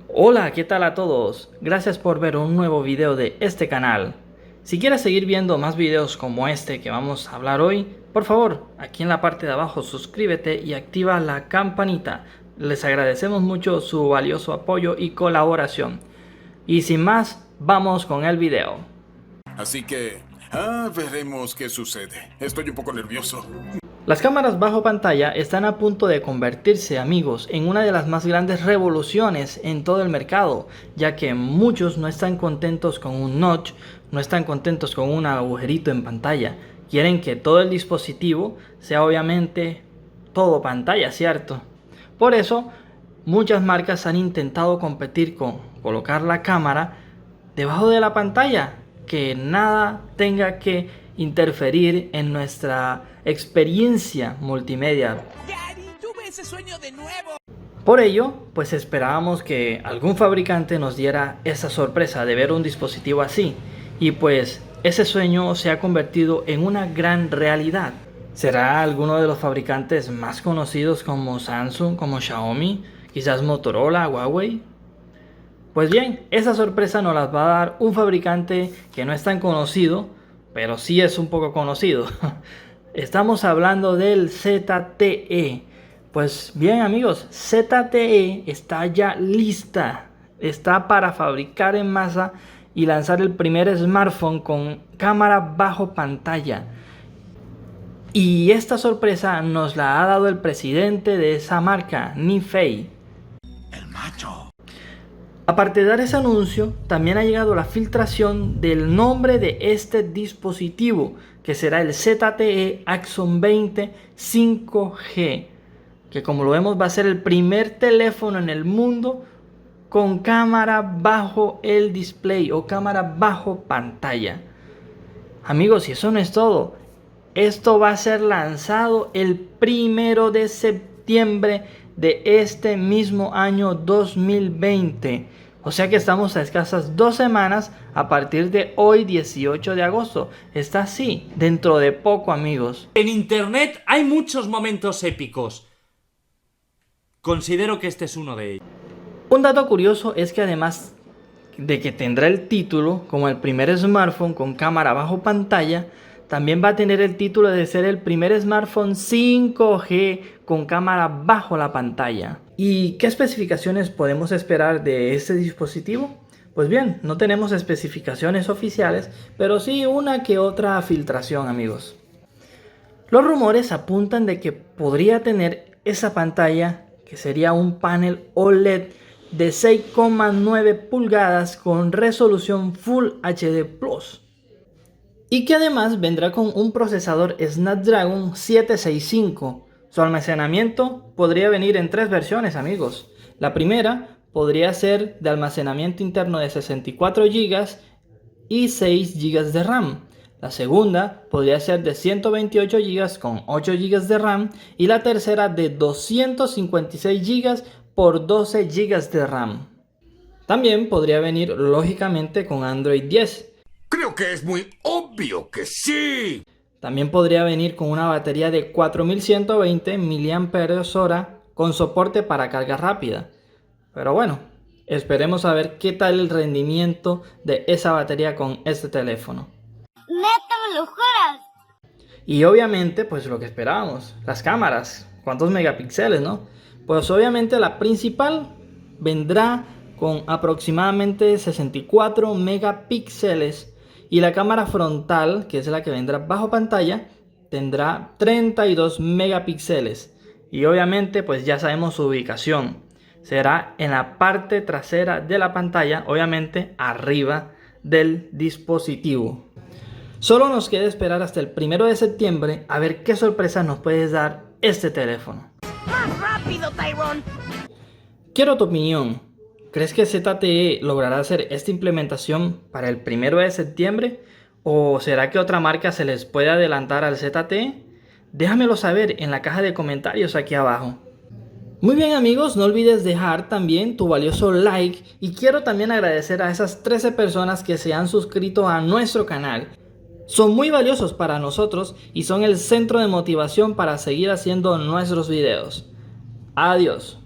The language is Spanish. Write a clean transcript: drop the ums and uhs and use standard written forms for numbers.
Hola, ¿qué tal a todos? Gracias por ver un nuevo video de este canal. Si quieres seguir viendo más videos como este que vamos a hablar hoy, por favor, aquí en la parte de abajo suscríbete y activa la campanita. Les agradecemos mucho su valioso apoyo y colaboración. Y sin más, vamos con el video. Así que, veremos qué sucede. Estoy un poco nervioso. Las cámaras bajo pantalla están a punto de convertirse, amigos, en una de las más grandes revoluciones en todo el mercado, ya que muchos no están contentos con un notch, no están contentos con un agujerito en pantalla. Quieren que todo el dispositivo sea obviamente todo pantalla, ¿cierto? Por eso, muchas marcas han intentado competir con colocar la cámara debajo de la pantalla, que nada tenga que interferir en nuestra experiencia multimedia. Daddy, tuve ese sueño de nuevo. Por ello, pues esperábamos que algún fabricante nos diera esa sorpresa de ver un dispositivo así, y pues ese sueño se ha convertido en una gran realidad. ¿Será alguno de los fabricantes más conocidos como Samsung, como Xiaomi, quizás Motorola, Huawei? Pues bien, esa sorpresa nos la va a dar un fabricante que no es tan conocido, pero sí es un poco conocido. Estamos hablando del ZTE. Pues bien, amigos, ZTE está ya lista. Está para fabricar en masa y lanzar el primer smartphone con cámara bajo pantalla. Y esta sorpresa nos la ha dado el presidente de esa marca, Nifei. El macho. Aparte de dar ese anuncio, también ha llegado la filtración del nombre de este dispositivo, que será el ZTE Axon 20 5G, que como lo vemos va a ser el primer teléfono en el mundo con cámara bajo el display o cámara bajo pantalla. Amigos, y eso no es todo. Esto va a ser lanzado el 1 de septiembre de este mismo año 2020. O sea que estamos a escasas 2 semanas a partir de hoy, 18 de agosto. Está así, dentro de poco, amigos. En internet hay muchos momentos épicos. Considero que este es uno de ellos. Un dato curioso es que además de que tendrá el título como el primer smartphone con cámara bajo pantalla, también va a tener el título de ser el primer smartphone 5G con cámara bajo la pantalla. ¿Y qué especificaciones podemos esperar de este dispositivo? Pues bien, no tenemos especificaciones oficiales, pero sí una que otra filtración, amigos. Los rumores apuntan de que podría tener esa pantalla, que sería un panel OLED de 6,9 pulgadas con resolución Full HD Plus. Y que además vendrá con un procesador Snapdragon 765. Su almacenamiento podría venir en 3 versiones, amigos. La primera podría ser de almacenamiento interno de 64 GB y 6 GB de RAM. La segunda podría ser de 128 GB con 8 GB de RAM. Y la tercera de 256 GB por 12 GB de RAM. También podría venir lógicamente con Android 10. Creo que es muy obvio que sí. También podría venir con una batería de 4120 mAh con soporte para carga rápida. Pero bueno, esperemos a ver qué tal el rendimiento de esa batería con este teléfono. ¿Neta me lo juras? Y obviamente, pues lo que esperábamos, las cámaras. ¿Cuántos megapíxeles, no? Pues obviamente la principal vendrá con aproximadamente 64 megapíxeles. Y la cámara frontal, que es la que vendrá bajo pantalla, tendrá 32 megapíxeles. Y obviamente pues ya sabemos su ubicación. Será en la parte trasera de la pantalla, obviamente arriba del dispositivo. Solo nos queda esperar hasta el 1 de septiembre a ver qué sorpresa nos puede dar este teléfono. ¡Más rápido, Tyrone! Quiero tu opinión. ¿Crees que ZTE logrará hacer esta implementación para el 1 de septiembre? ¿O será que otra marca se les puede adelantar al ZTE? Déjamelo saber en la caja de comentarios aquí abajo. Muy bien, amigos, no olvides dejar también tu valioso like. Y quiero también agradecer a esas 13 personas que se han suscrito a nuestro canal. Son muy valiosos para nosotros y son el centro de motivación para seguir haciendo nuestros videos. Adiós.